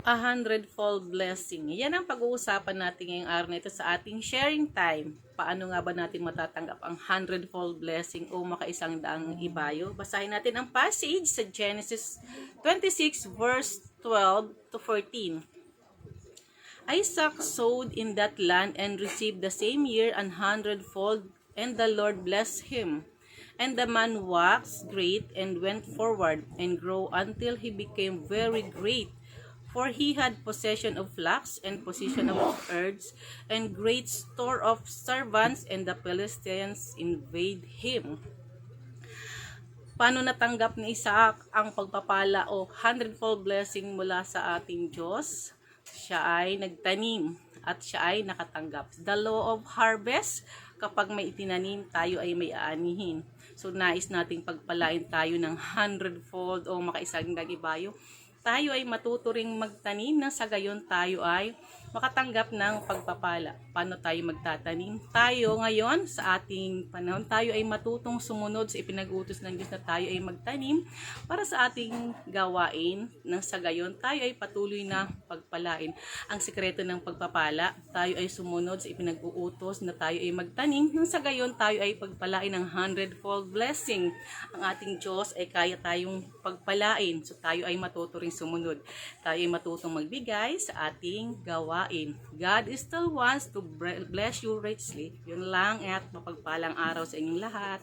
A hundredfold blessing. Yan ang pag-uusapan natin ngayong araw na ito sa ating sharing time. Paano nga ba natin matatanggap ang hundredfold blessing o makaisang daang ibayo? Basahin natin ang passage sa Genesis 26 verse 12 to 14. Isaac sowed in that land and received the same year an hundredfold, and the Lord blessed him. And the man waxed great and went forward and grew until he became very great. For he had possession of flocks and possession of herds and great store of servants, and the Philistines invade him. Paano natanggap ni Isaac ang pagpapala o hundredfold blessing mula sa ating Diyos? Siya ay nagtanim at siya ay nakatanggap. The law of harvest, kapag may itinanim, tayo ay may aanihin. So, nais nating pagpalain tayo ng hundredfold o makaisang dagibayo. Tayo ay matuturing magtanim na sa gayon tayo ay makatanggap ng pagpapala. Paano tayo magtatanim? Tayo ngayon, sa ating panahon, tayo ay matutong sumunod sa ipinag-utos ng Diyos na tayo ay magtanim para sa ating gawain. Nang sa gayon, tayo ay patuloy na pagpalain. Ang sikreto ng pagpapala, tayo ay sumunod sa ipinag-uutos na tayo ay magtanim. Nang sa gayon, tayo ay pagpalain ng hundredfold blessing. Ang ating Diyos ay kaya tayong pagpalain. So tayo ay matuturing sumunod. Tayo ay matutong magbigay sa ating gawain. God still wants to bless you richly. Yun lang at mapagpalang araw sa inyong lahat.